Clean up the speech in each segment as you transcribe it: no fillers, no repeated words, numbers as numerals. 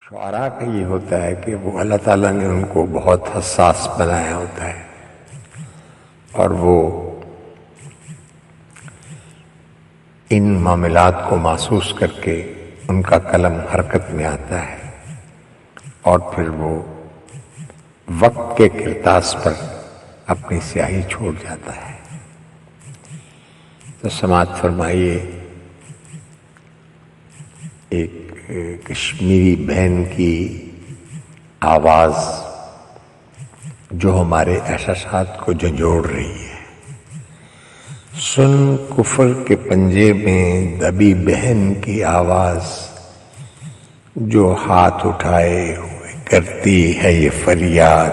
شعراء کا یہ ہوتا ہے کہ وہ اللہ تعالیٰ نے ان کو بہت حساس بنایا ہوتا ہے اور وہ ان معاملات کو محسوس کر کے ان کا قلم حرکت میں آتا ہے اور پھر وہ وقت کے کرتاس پر اپنی سیاہی چھوڑ جاتا ہے۔ تو سماعت فرمائیے ایک کشمیری بہن کی آواز جو ہمارے احساسات کو جھنجھوڑ رہی ہے۔ سن کفر کے پنجے میں دبی بہن کی آواز، جو ہاتھ اٹھائے ہوئے کرتی ہے یہ فریاد،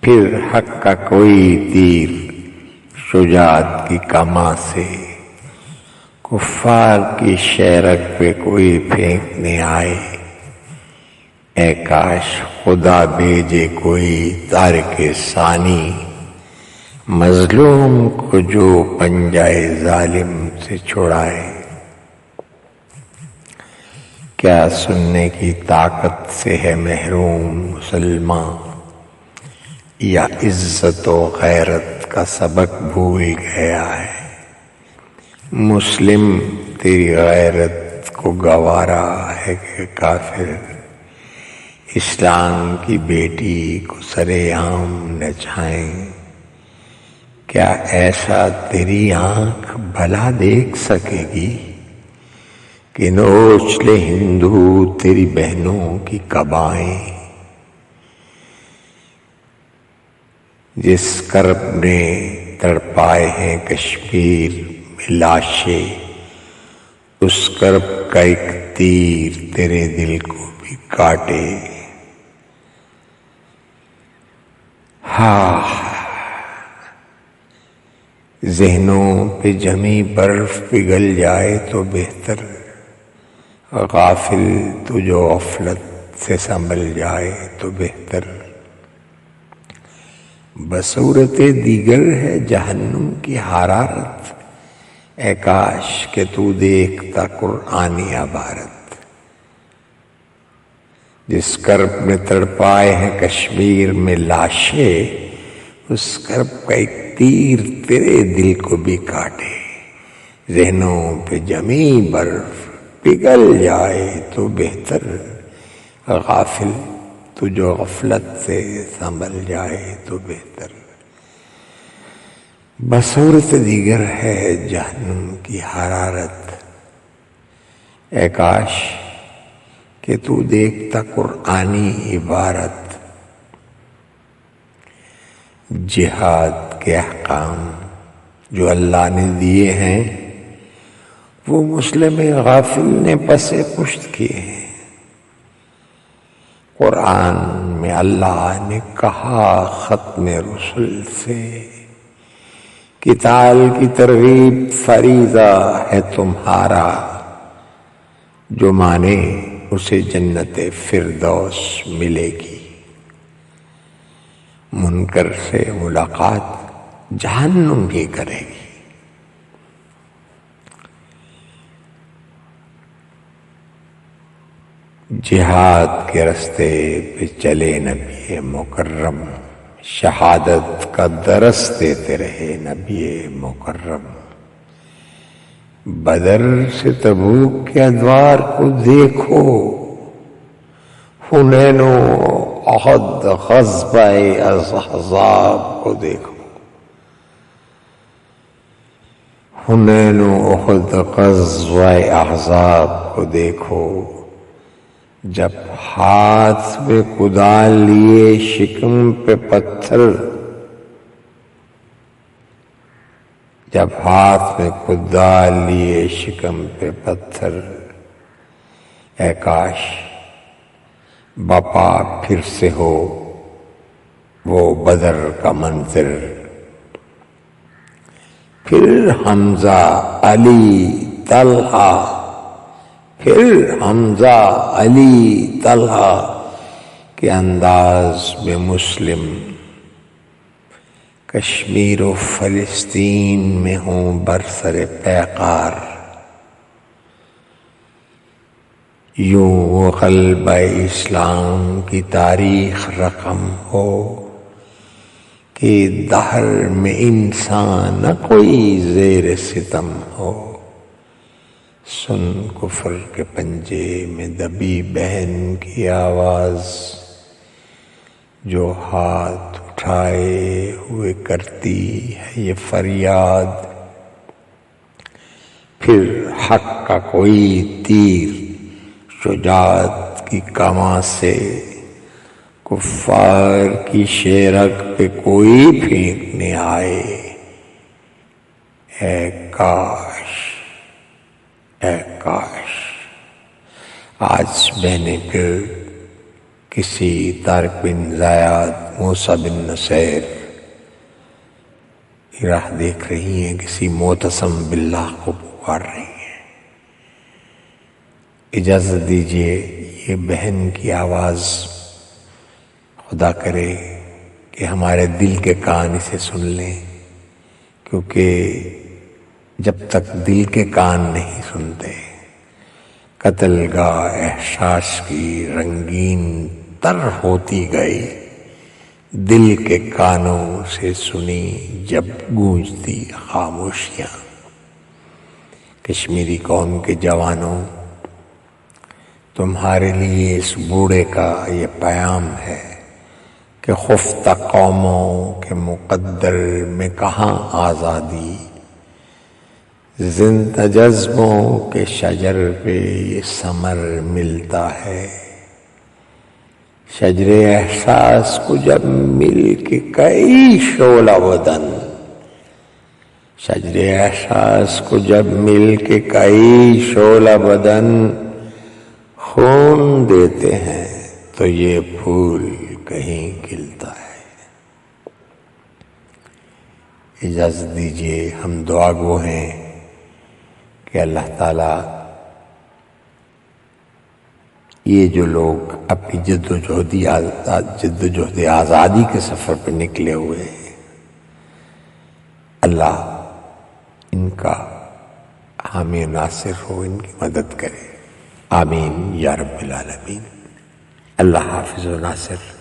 پھر حق کا کوئی تیر شجاعت کی کماں سے کفار کی شیرک پہ کوئی پھینکنے آئے، اے کاش خدا بھیجے کوئی تارک ثانی، مظلوم کو جو پنجائے ظالم سے چھڑائے۔ کیا سننے کی طاقت سے ہے محروم مسلمان، یا عزت و غیرت کا سبق بھول گیا ہے؟ مسلم تیری غیرت کو گوارا ہے کہ کافر اسلام کی بیٹی کو سرے عام نچائیں؟ کیا ایسا تیری آنکھ بھلا دیکھ سکے گی کہ نوچ لے ہندو تیری بہنوں کی قبائیں؟ جس کرب نے تڑپائے ہیں کشمیر میں لاشیں، اس کرب کا ایک تیر تیرے دل کو بھی کاٹے۔ ذہنوں پہ جمی برف پگھل جائے تو بہتر، غافل تو جو غفلت سے سنبھل جائے تو بہتر۔ بصورت دیگر ہے جہنم کی حرارت، اے کاش کہ تو دیکھتا قرآنی عبارت۔ جس کرب میں تڑپائے ہیں کشمیر میں لاشیں، اس کرب کا ایک تیر تیرے دل کو بھی کاٹے۔ ذہنوں پہ جمی برف پگھل جائے تو بہتر، غافل تو جو غفلت سے سنبھل جائے تو بہتر۔ بصورت دیگر ہے جہنم کی حرارت، اے کاش کہ تو دیکھتا قرآنی عبارت۔ جہاد کے احکام جو اللہ نے دیے ہیں، وہ مسلم غافل نے پس پشت کیے ہیں۔ قرآن میں اللہ نے کہا ختم رسل سے، قتال کی ترغیب فریضہ ہے تمہارا، جو مانے اسے جنت فردوس ملے گی۔ منکر سے ملاقات جہنم ہی کرے گی۔ جہاد کے رستے پہ چلے نبی مکرم، شہادت کا درس دیتے رہے نبی مکرم۔ بدر سے تبوک کے ادوار کو دیکھو، حنین و احد غزوہ احزاب کو دیکھو۔ حنین و احد غزوہ احزاب کو دیکھو، جب ہاتھ میں کدال لیے شکم پہ پتھر، جب ہاتھ میں کدال لیے شکم پہ پتھر، اے کاش بپا پھر سے ہو وہ بدر کا منظر۔ پھر حمزہ علی طلحہ، پھر حمزہ علی طلحہ کے انداز میں مسلم کشمیر و فلسطین میں ہوں برسر پیکار۔ یوں وہ قلب اسلام کی تاریخ رقم ہو کہ دہر میں انسان نہ کوئی زیر ستم ہو۔ سن کفر کے پنجے میں دبی بہن کی آواز، جو ہاتھ اٹھائے ہوئے کرتی ہے یہ فریاد۔ پھر حق کا کوئی تیر شجاعت کی کماں سے کفار کی شیرک پہ کوئی پھینکنے آئے۔ اے کاش، اے کاش آج میں نے پھر کسی طارق بن زیاد، موسیٰ بن نصیر راہ دیکھ رہی ہیں، کسی معتصم باللہ کو پکار رہی ہیں۔ اجازت دیجیے یہ بہن کی آواز خدا کرے کہ ہمارے دل کے کان اسے سن لیں، کیونکہ جب تک دل کے کان نہیں سنتے قتل گاہ احساس کی رنگین تر ہوتی گئی، دل کے کانوں سے سنی جب گونجتی خاموشیاں۔ کشمیری قوم کے جوانوں، تمہارے لیے اس بوڑھے کا یہ پیام ہے کہ خفتہ قوموں کے مقدر میں کہاں آزادی، زندہ جذبوں کے شجر پہ یہ ثمر ملتا ہے۔ شجر احساس کو جب مل کے کئی شعلہ بدن، شجر احساس کو جب مل کے کئی شعلہ بدن خون دیتے ہیں تو یہ پھول کہیں کھلتا ہے۔ اجازت دیجیے ہم دعا گو ہیں کہ اللہ تعالیٰ یہ جو لوگ اپنی جد و جہد آزادی کے سفر پہ نکلے ہوئے ہیں، اللہ ان کا حامی و ناصر ہو، ان کی مدد کرے، آمین یا رب العالمین۔ اللہ حافظ و ناصر۔